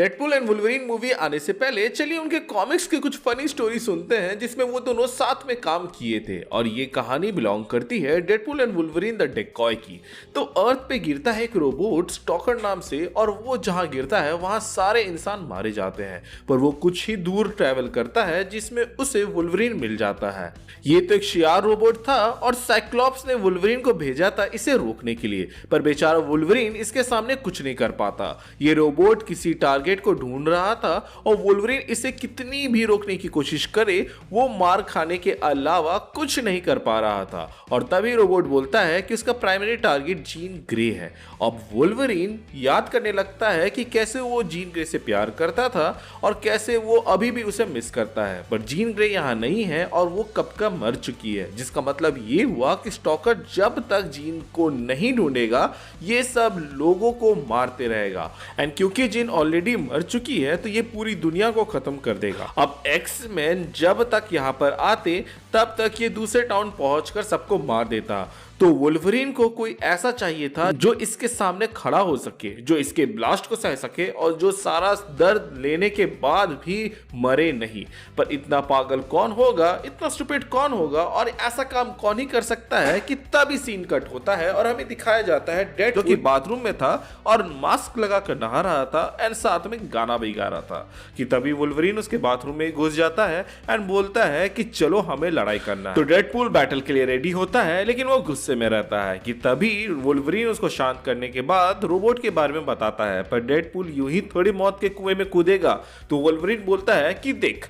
Deadpool and Wolverine movie आने से पहले चलिए उनके कॉमिक्स की कुछ फनी स्टोरी सुनते हैं जिसमें वो दोनों साथ में काम किए थे। और ये कहानी बिलोंग करती है डेडपूल एंड वुल्वरीन द डेकॉय की। तो अर्थ पे गिरता है एक रोबोट स्टॉकर नाम से, और वो जहां गिरता है वहां सारे इंसान मारे जाते हैं, पर वो कुछ ही दूर ट्रेवल करता है जिसमें उसे वुल्वरीन मिल जाता है। ये तो एक शियार रोबोट था और साइक्लॉप्स ने वुल्वरीन को भेजा था इसे रोकने के लिए, पर बेचारा वुल्वरीन इसके सामने कुछ नहीं कर पाता। ये रोबोट किसी टारगेट को ढूंढ रहा था और वुल्वरीन इसे कितनी भी रोकने की कोशिश करे वो मार खाने के अलावा कुछ नहीं कर पा रहा था। और तभी रोबोट बोलता है कि उसका प्राइमरी टारगेट जीन ग्रे है। अब वुल्वरीन याद करने लगता है कि कैसे वो जीन ग्रे से प्यार करता था और कैसे वो अभी भी उसे मिस करता है, पर जीन ग्रे यहाँ नहीं है और वो कब का मर चुकी है। जिसका मतलब ये हुआ कि स्टॉकर जब तक जीन को नहीं ढूंढेगा ये सब लोगों को मारते रहेगा। एंड क्योंकि जीन ऑलरेडी मर चुकी है तो ये पूरी दुनिया को खत्म कर देगा। अब एक्स-मैन जब तक यहाँ पर आते तब तक ये दूसरे टाउन पहुंचकर सबको मार देता। तो वुल्वरीन को कोई ऐसा चाहिए था जो इसके सामने खड़ा हो सके, जो इसके ब्लास्ट को सह सके और जो सारा दर्द लेने के बाद भी मरे नहीं। पर इतना पागल कौन होगा, इतना स्टूपिड कौन होगा और ऐसा काम कौन ही कर सकता है कि तभी सीन कट होता है और हमें दिखाया जाता है डेड जो कि बाथरूम में था और मास्क लगा कर नहा रहा था एंड साथ में गाना भी गा रहा था कि तभी वुल्वरीन उसके बाथरूम में घुस जाता है एंड बोलता है कि चलो हमें लड़ाई करना है। तो डेडपूल बैटल के लिए रेडी होता है लेकिन वो गुस्से में रहता है कि तभी वुल्वरीन उसको शांत करने के बाद रोबोट के बारे में बताता है। पर डेडपूल यूं ही थोड़ी मौत के कुएं में कूदेगा तो वुल्वरीन बोलता है कि देख,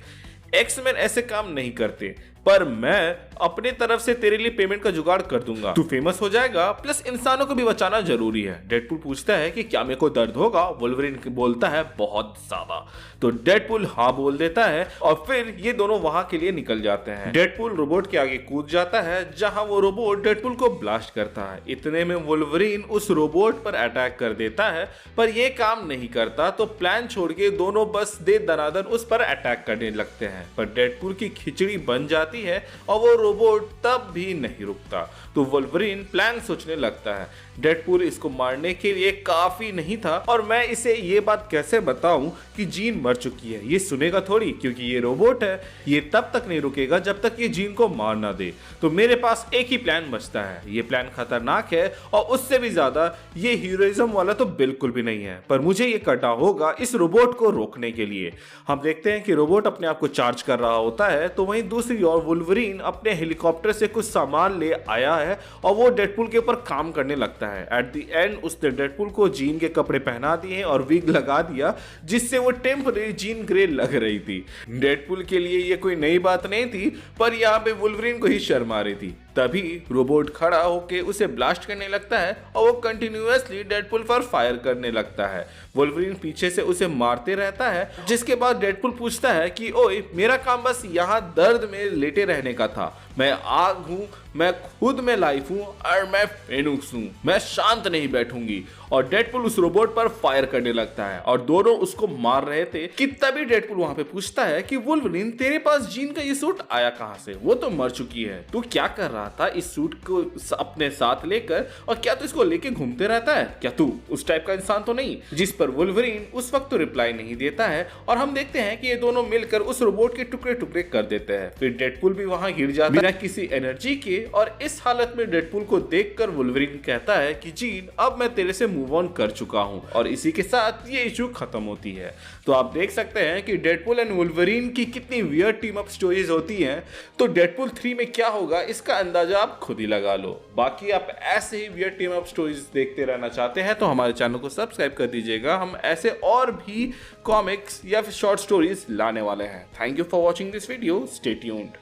एक्स-मैन ऐसे काम नहीं करते, पर मैं अपने तरफ से तेरे लिए पेमेंट का जुगाड़ कर दूंगा। तू फेमस हो जाएगा, प्लस इंसानों को भी बचाना जरूरी है। डेडपूल पूछता है कि क्या मेरे को दर्द होगा? वुल्वरीन बोलता है बहुत ज्यादा। तो डेडपूल हाँ बोल देता है और फिर ये दोनों वहां के लिए निकल जाते हैं। डेडपूल रोबोट के आगे कूद जाता है जहां वो रोबोट डेडपूल को ब्लास्ट करता है। इतने में वुल्वरीन उस रोबोट पर अटैक कर देता है, पर यह काम नहीं करता तो प्लान छोड़ के दोनों बस दे दनादन उस पर अटैक करने लगते हैं। पर डेडपूल की खिचड़ी बन जाती है और वो रोबोट तब भी नहीं रुकता। तो वुल्वरीन प्लान सोचने लगता है। डेडपूल इसको मारने के लिए काफी नहीं था और मैं इसे ये बात कैसे बताऊं कि जीन मर चुकी है। ये सुनेगा थोड़ी, क्योंकि ये रोबोट है। ये तब तक नहीं रुकेगा जब तक ये जीन को मार ना दे। तो मेरे पास एक ही प्लान बचता है। ये प्लान खतरनाक है और उससे भी ज्यादा ये हीरोइज्म वाला तो बिल्कुल भी नहीं है, पर मुझे ये करना होगा इस रोबोट को रोकने के लिए। हम देखते हैं कि रोबोट अपने आप को चार्ज कर रहा होता है, तो वहीं दूसरी ओर वुल्वरीन अपने हेलीकॉप्टर से कुछ सामान ले आया है और वो डेडपूल के ऊपर काम करने लगता है। एट द एंड उसने डेडपूल को जीन के कपड़े पहना दिए और विग लगा दिया, जिससे वो टेम्पररी जीन ग्रे लग रही थी। डेडपूल के लिए ये कोई नई बात नहीं थी, पर यहाँ पे वुल्वरीन को ही शर्म आ रही थी। तभी रोबोट खड़ा होके उसे ब्लास्ट करने लगता है और वो कंटिन्यूअसली डेडपूल पर फायर करने लगता है। वुल्वरीन पीछे से उसे मारते रहता है, जिसके बाद डेडपूल पूछता है कि ओए, मेरा काम बस यहाँ दर्द में लेटे रहने का था। मैं आग हूँ, मैं खुद में लाइफ हूँ और मैं फेनुक्स हूँ, मैं शांत नहीं बैठूंगी। और डेडपूल उस रोबोट पर फायर करने लगता है और दोनों उसको मार रहे थे कि तभी डेडपूल वहां पे पूछता है कि वुल्वरीन, तेरे पास जीन का ये सूट आया कहां से? वो तो मर चुकी है, तू क्या कर रहा था इस सूट को अपने साथ लेकर, और क्या तू इसको लेके घूमते रहता है? क्या तू उस टाइप का इंसान तो नहीं? जिस पर वुल्वरीन उस वक्त तो रिप्लाई नहीं देता है और हम देखते हैं कि ये दोनों मिलकर उस रोबोट के टुकड़े टुकड़े कर देते हैं। फिर डेडपूल भी वहां गिर जाता है बिना किसी एनर्जी के, और इस हालत में डेडपूल को देखकर वुल्वरीन कहता है कि जीन, अब मैं तेरे से मूव ऑन कर चुका हूं। और इसी के साथ ये इशू खत्म होती है। तो आप देख सकते हैं कि डेडपूल एंड वुल्वरीन की कितनी वियर्ड टीम अप स्टोरीज होती हैं। तो डेडपूल 3 में क्या होगा इसका अंदाजा आप खुद ही लगा लो। बाकी आप ऐसे ही वियर्ड टीम अप स्टोरीज देखते रहना चाहते हैं तो हमारे चैनल को सब्सक्राइब कर दीजिएगा। हम ऐसे और भी कॉमिक्स या फिर शॉर्ट स्टोरीज लाने वाले हैं। Thank you for watching this video. Stay tuned.